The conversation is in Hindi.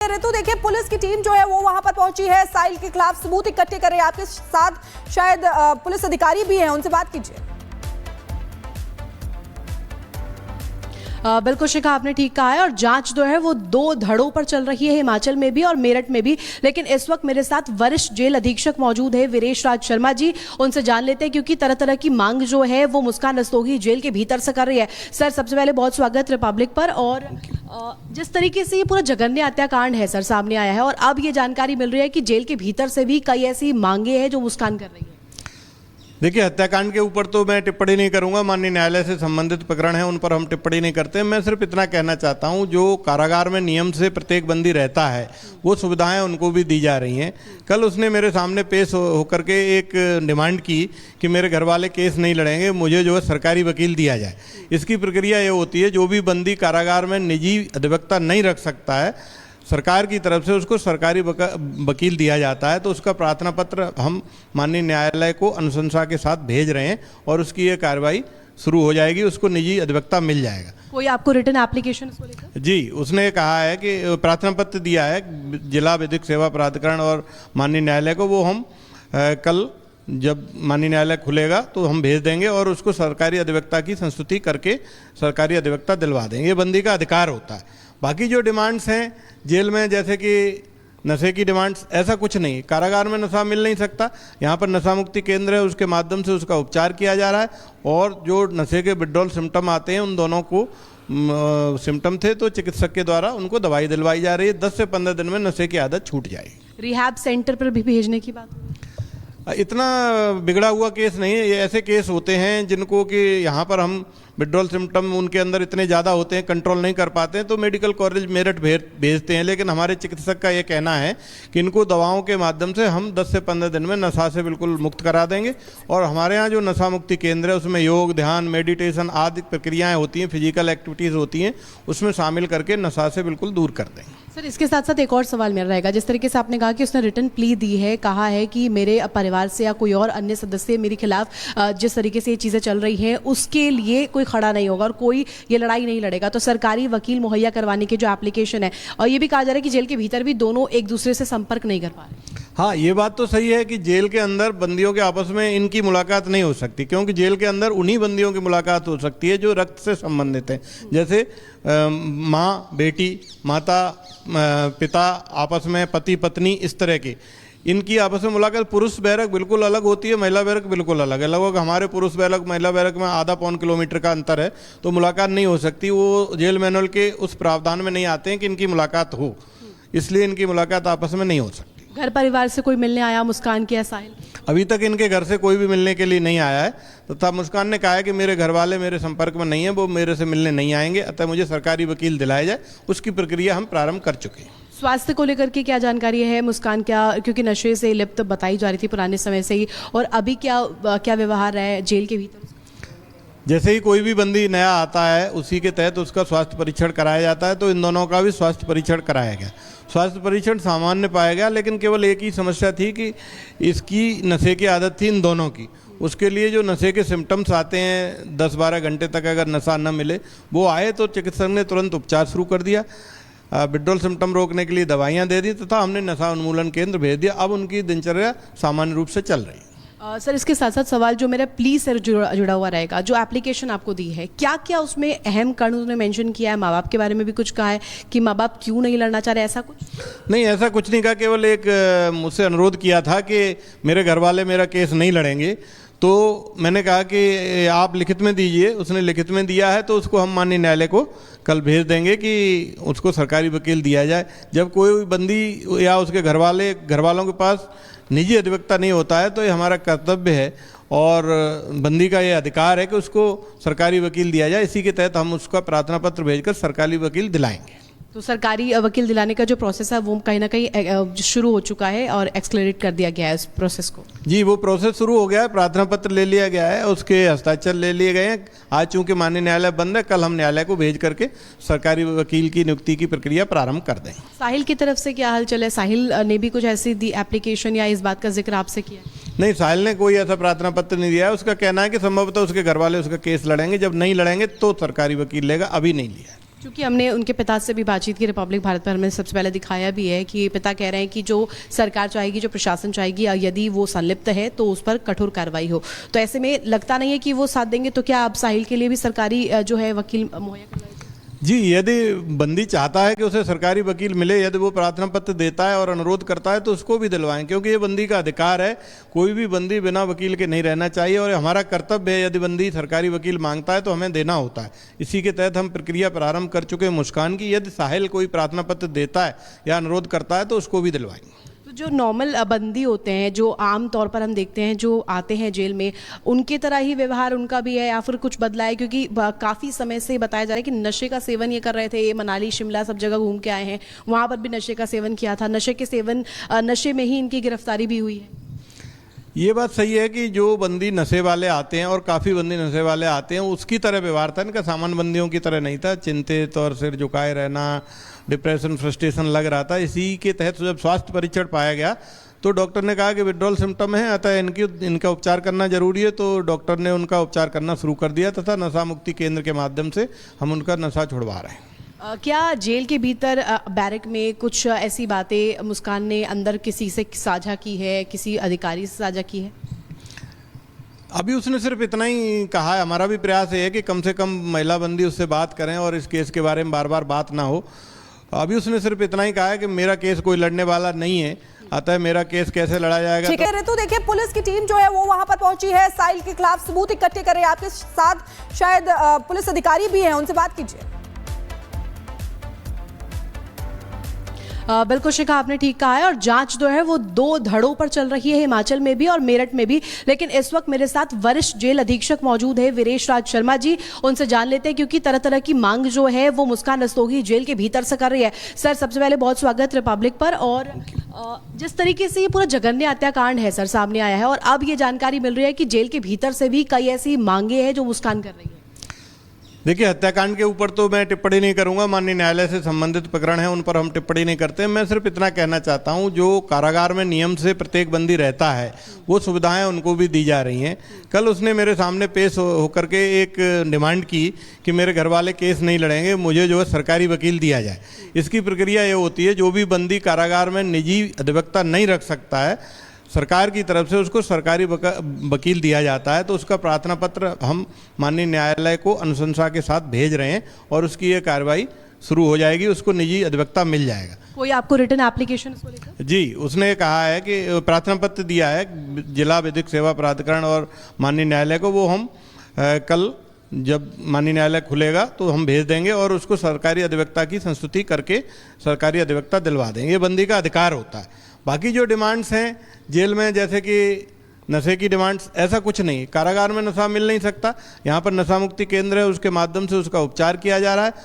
ऋतु देखिए, पुलिस की टीम जो है वो वहां पर पहुंची है, साहिल के खिलाफ सबूत इकट्ठे कर रही है। आपके साथ शायद पुलिस अधिकारी भी हैं, उनसे बात कीजिए। बिल्कुल शिखा, आपने ठीक कहा है। और जांच जो है वो दो धड़ों पर चल रही है, हिमाचल में भी और मेरठ में भी। लेकिन इस वक्त मेरे साथ वरिष्ठ जेल अधीक्षक मौजूद है, वीरेश राज शर्मा जी। उनसे जान लेते हैं, क्योंकि तरह तरह की मांग जो है वो मुस्कान रस्तोगी जेल के भीतर से कर रही है। सर, सबसे पहले बहुत स्वागत रिपब्लिक पर। और जिस तरीके से ये पूरा जघन्य हत्याकांड है सर सामने आया है, और अब ये जानकारी मिल रही है कि जेल के भीतर से भी कई ऐसी मांगे हैं जो मुस्कान कर रही है। देखिए, हत्याकांड के ऊपर तो मैं टिप्पणी नहीं करूंगा, माननीय न्यायालय से संबंधित प्रकरण है, उन पर हम टिप्पणी नहीं करते। मैं सिर्फ इतना कहना चाहता हूं, जो कारागार में नियम से प्रत्येक बंदी रहता है वो सुविधाएं उनको भी दी जा रही हैं। कल उसने मेरे सामने पेश होकर के एक डिमांड की कि मेरे घर वाले केस नहीं लड़ेंगे, मुझे जो है सरकारी वकील दिया जाए। इसकी प्रक्रिया ये होती है, जो भी बंदी कारागार में निजी अधिवक्ता नहीं रख सकता है, सरकार की तरफ से उसको सरकारी वकील दिया जाता है। तो उसका प्रार्थना पत्र हम माननीय न्यायालय को अनुशंसा के साथ भेज रहे हैं और उसकी ये कार्रवाई शुरू हो जाएगी, उसको निजी अधिवक्ता मिल जाएगा। कोई आपको रिटर्न एप्लीकेशन इसको लेकर? जी, उसने कहा है कि प्रार्थना पत्र दिया है जिला विधिक सेवा प्राधिकरण और माननीय न्यायालय को। वो हम कल जब माननीय न्यायालय खुलेगा तो हम भेज देंगे और उसको सरकारी अधिवक्ता की संस्तुति करके सरकारी अधिवक्ता दिलवा देंगे। ये बंदी का अधिकार होता है। बाकी जो डिमांड्स हैं जेल में, जैसे कि नशे की डिमांड्स, ऐसा कुछ नहीं। कारागार में नशा मिल नहीं सकता, यहाँ पर नशा मुक्ति केंद्र है, उसके माध्यम से उसका उपचार किया जा रहा है। और जो नशे के विड्रॉल सिम्टम आते हैं, उन दोनों को सिम्टम थे तो चिकित्सक के द्वारा उनको दवाई दिलवाई जा रही है। 10 से 15 दिन में नशे की आदत छूट जाएगी। रिहैब सेंटर पर भी भेजने की बात? इतना बिगड़ा हुआ केस नहीं है। ये ऐसे केस होते हैं जिनको कि यहाँ पर हम विड्रॉल सिम्टम उनके अंदर इतने ज़्यादा होते हैं, कंट्रोल नहीं कर पाते हैं, तो मेडिकल कॉलेज मेरठ भेजते हैं। लेकिन हमारे चिकित्सक का ये कहना है कि इनको दवाओं के माध्यम से हम 10 से 15 दिन में नशा से बिल्कुल मुक्त करा देंगे। और हमारे यहाँ जो नशा मुक्ति केंद्र है उसमें योग, ध्यान, मेडिटेशन आदि प्रक्रियाएँ होती हैं, फिजिकल एक्टिविटीज़ होती हैं, उसमें शामिल करके नशा से बिल्कुल दूर कर देंगे। सर, इसके साथ साथ एक और सवाल मेरा रहेगा। जिस तरीके से आपने कहा कि उसने रिटर्न प्ली दी है, कहा है कि मेरे परिवार से या कोई और अन्य सदस्य मेरे खिलाफ जिस तरीके से ये चीज़ें चल रही हैं उसके लिए कोई खड़ा नहीं होगा और कोई ये लड़ाई नहीं लड़ेगा, तो सरकारी वकील मुहैया करवाने की जो एप्लीकेशन है, और ये भी कहा जा रहा है कि जेल के भीतर भी दोनों एक दूसरे से संपर्क नहीं कर पा रहे। हाँ, ये बात तो सही है कि जेल के अंदर बंदियों के आपस में इनकी मुलाकात नहीं हो सकती, क्योंकि जेल के अंदर उन्हीं बंदियों की मुलाकात हो सकती है जो रक्त से संबंधित हैं। जैसे माँ बेटी, माता पिता आपस में, पति पत्नी, इस तरह की इनकी आपस में मुलाकात। पुरुष बैरक बिल्कुल अलग होती है, महिला बैरक बिल्कुल अलग है। लगभग हमारे पुरुष बैरक महिला बैरक में आधा पौन किलोमीटर का अंतर है, तो मुलाकात नहीं हो सकती। वो जेल मैनुअल के उस प्रावधान में नहीं आते हैं कि इनकी मुलाकात हो, इसलिए इनकी मुलाकात आपस में नहीं हो सकती। घर परिवार से कोई मिलने आया मुस्कान की या साहिल? अभी तक इनके घर से कोई भी मिलने के लिए नहीं आया है, तथा मुस्कान ने कहा है कि मेरे घर वाले मेरे संपर्क में नहीं है, वो मेरे से मिलने नहीं आएंगे, अतः मुझे सरकारी वकील दिलाया जाए। उसकी प्रक्रिया हम प्रारंभ कर चुके हैं। स्वास्थ्य को लेकर के क्या जानकारी है मुस्कान? क्या, क्योंकि नशे से लिप्त बताई जा रही थी पुराने समय से ही, और अभी क्या व्यवहार है जेल के भीतर? जैसे ही कोई भी बंदी नया आता है उसी के तहत उसका स्वास्थ्य परीक्षण कराया जाता है, तो इन दोनों का भी स्वास्थ्य परीक्षण कराया गया। स्वास्थ्य परीक्षण सामान्य पाया गया, लेकिन केवल एक ही समस्या थी कि इसकी नशे की आदत थी इन दोनों की। उसके लिए जो नशे के सिम्टम्स आते हैं, 10-12 घंटे तक अगर नशा न मिले, वो आए तो चिकित्सक ने तुरंत उपचार शुरू कर दिया, विड्रॉल सिम्टम रोकने के लिए दवाइयाँ दे दी, तथा हमने नशा उन्मूलन केंद्र भेज दिया। अब उनकी दिनचर्या सामान्य रूप से चल रही है। सर, इसके साथ साथ सवाल जो मेरा प्ली से जुड़ा हुआ रहेगा, जो एप्लीकेशन आपको दी है, क्या क्या उसमें अहम कारण उन्होंने मेंशन किया है? माँ बाप के बारे में भी कुछ कहा है कि माँ बाप क्यों नहीं लड़ना चाह रहे, ऐसा कुछ? नहीं, ऐसा कुछ नहीं कहा। केवल एक मुझसे अनुरोध किया था कि मेरे घर वाले मेरा केस नहीं लड़ेंगे, तो मैंने कहा कि आप लिखित में दीजिए। उसने लिखित में दिया है, तो उसको हम माननीय न्यायालय को कल भेज देंगे कि उसको सरकारी वकील दिया जाए। जब कोई बंदी या उसके घर वालों के पास निजी अधिवक्ता नहीं होता है, तो ये हमारा कर्तव्य है और बंदी का ये अधिकार है कि उसको सरकारी वकील दिया जाए। इसी के तहत हम उसका प्रार्थना पत्र भेजकर सरकारी वकील दिलाएंगे। तो सरकारी वकील दिलाने का जो प्रोसेस है वो कहीं ना कहीं शुरू हो चुका है और एक्सलरेट कर दिया गया है उस प्रोसेस को? जी, वो प्रोसेस शुरू हो गया है। प्रार्थना पत्र ले लिया गया है, उसके हस्ताक्षर ले लिए गए हैं। आज चूंकि माननीय न्यायालय बंद है, कल हम न्यायालय को भेज करके सरकारी वकील की नियुक्ति की प्रक्रिया प्रारंभ कर देंगे। साहिल की तरफ से क्या हलचल है? साहिल ने भी कुछ ऐसी दी एप्लीकेशन या इस बात का जिक्र आपसे किया? नहीं, साहिल ने कोई ऐसा प्रार्थना पत्र नहीं दिया है। उसका कहना है कि संभवतः उसके घर वाले उसका केस लड़ेंगे, जब नहीं लड़ेंगे तो सरकारी वकील लेगा, अभी नहीं लिया है। क्योंकि हमने उनके पिता से भी बातचीत की रिपब्लिक भारत पर, हमने सबसे पहले दिखाया भी है कि पिता कह रहे हैं कि जो सरकार चाहेगी, जो प्रशासन चाहेगी, यदि वो संलिप्त है तो उस पर कठोर कार्रवाई हो। तो ऐसे में लगता नहीं है कि वो साथ देंगे। तो क्या अब साहिल के लिए भी सरकारी जो है वकील मुहैया करवाएंगे? जी, यदि बंदी चाहता है कि उसे सरकारी वकील मिले, यदि वो प्रार्थना पत्र देता है और अनुरोध करता है तो उसको भी दिलवाएं, क्योंकि ये बंदी का अधिकार है। कोई भी बंदी बिना वकील के नहीं रहना चाहिए और हमारा कर्तव्य है, यदि बंदी सरकारी वकील मांगता है तो हमें देना होता है। इसी के तहत हम प्रक्रिया प्रारंभ कर चुके हैं मुस्कान की। यदि साहिल कोई प्रार्थना पत्र देता है या अनुरोध करता है तो उसको भी दिलवाएंगे। तो जो नॉर्मल बंदी होते हैं, जो आम तौर पर हम देखते हैं जो आते हैं जेल में, उनके तरह ही व्यवहार उनका भी है या फिर कुछ बदला है? क्योंकि काफ़ी समय से बताया जा रहा है कि नशे का सेवन ये कर रहे थे, ये मनाली शिमला सब जगह घूम के आए हैं, वहाँ पर भी नशे का सेवन किया था, नशे में ही इनकी गिरफ्तारी भी हुई है। ये बात सही है कि जो बंदी नशे वाले आते हैं, और काफ़ी बंदी नशे वाले आते हैं, उसकी तरह व्यवहार था इनका, सामान्य बंदियों की तरह नहीं था। चिंतित और सिर झुकाए रहना, डिप्रेशन, फ्रस्ट्रेशन लग रहा था। इसी के तहत जब स्वास्थ्य परीक्षण पाया गया तो डॉक्टर ने कहा कि विड्रॉल सिम्टम है, अतः इनका उपचार करना जरूरी है। तो डॉक्टर ने उनका उपचार करना शुरू कर दिया तथा नशा मुक्ति केंद्र के माध्यम से हम उनका नशा छुड़वा रहे हैं। क्या जेल के भीतर बैरक में कुछ ऐसी बातें मुस्कान ने अंदर किसी से साझा की है, किसी अधिकारी से साझा की है? अभी उसने सिर्फ इतना ही कहा है। हमारा भी प्रयास है कि कम से कम महिला बंदी उससे बात करें और इस केस के बारे में बार बार बात ना हो। अभी उसने सिर्फ इतना ही कहा है कि मेरा केस कोई लड़ने वाला नहीं है, अतः मेरा केस कैसे लड़ा जाएगा। ठीक है ऋतु, देखिए पुलिस की टीम जो है वो वहां पर पहुंची है, साहिल के खिलाफ सबूत इकट्ठे कर रही है। आपके साथ शायद पुलिस अधिकारी भी हैं, उनसे बात कीजिए। बिल्कुल शिखा, आपने ठीक कहा है। और जांच जो है वो दो धड़ों पर चल रही है, हिमाचल में भी और मेरठ में भी। लेकिन इस वक्त मेरे साथ वरिष्ठ जेल अधीक्षक मौजूद है, वीरेश राज शर्मा जी। उनसे जान लेते हैं, क्योंकि तरह तरह की मांग जो है वो मुस्कान रस्तोगी जेल के भीतर से कर रही है। सर, सबसे पहले बहुत स्वागत रिपब्लिक पर। और जिस तरीके से ये पूरा जघन्य हत्याकांड है सर सामने आया है, और अब ये जानकारी मिल रही है कि जेल के भीतर से भी कई ऐसी मांगे हैं जो मुस्कान कर रही है। देखिए, हत्याकांड के ऊपर तो मैं टिप्पणी नहीं करूंगा, माननीय न्यायालय से संबंधित प्रकरण है, उन पर हम टिप्पणी नहीं करते। मैं सिर्फ इतना कहना चाहता हूं, जो कारागार में नियम से प्रत्येक बंदी रहता है वो सुविधाएं उनको भी दी जा रही हैं। कल उसने मेरे सामने पेश होकर के एक डिमांड की कि मेरे घर वाले केस नहीं लड़ेंगे, मुझे जो है सरकारी वकील दिया जाए। इसकी प्रक्रिया ये होती है, जो भी बंदी कारागार में निजी अधिवक्ता नहीं रख सकता है, सरकार की तरफ से उसको सरकारी वकील दिया जाता है। तो उसका प्रार्थना पत्र हम माननीय न्यायालय को अनुशंसा के साथ भेज रहे हैं और उसकी ये कार्रवाई शुरू हो जाएगी, उसको निजी अधिवक्ता मिल जाएगा। कोई आपको रिटर्न एप्लीकेशन इसको लेकर? जी, उसने कहा है कि प्रार्थना पत्र दिया है जिला विधिक सेवा प्राधिकरण और माननीय न्यायालय को, वो हम कल जब माननीय न्यायालय खुलेगा तो हम भेज देंगे और उसको सरकारी अधिवक्ता की संस्तुति करके सरकारी अधिवक्ता दिलवा देंगे। ये बंदी का अधिकार होता है। बाकी जो डिमांड्स हैं जेल में, जैसे कि नशे की डिमांड्स, ऐसा कुछ नहीं। कारागार में नशा मिल नहीं सकता, यहाँ पर नशा मुक्ति केंद्र है, उसके माध्यम से उसका उपचार किया जा रहा है।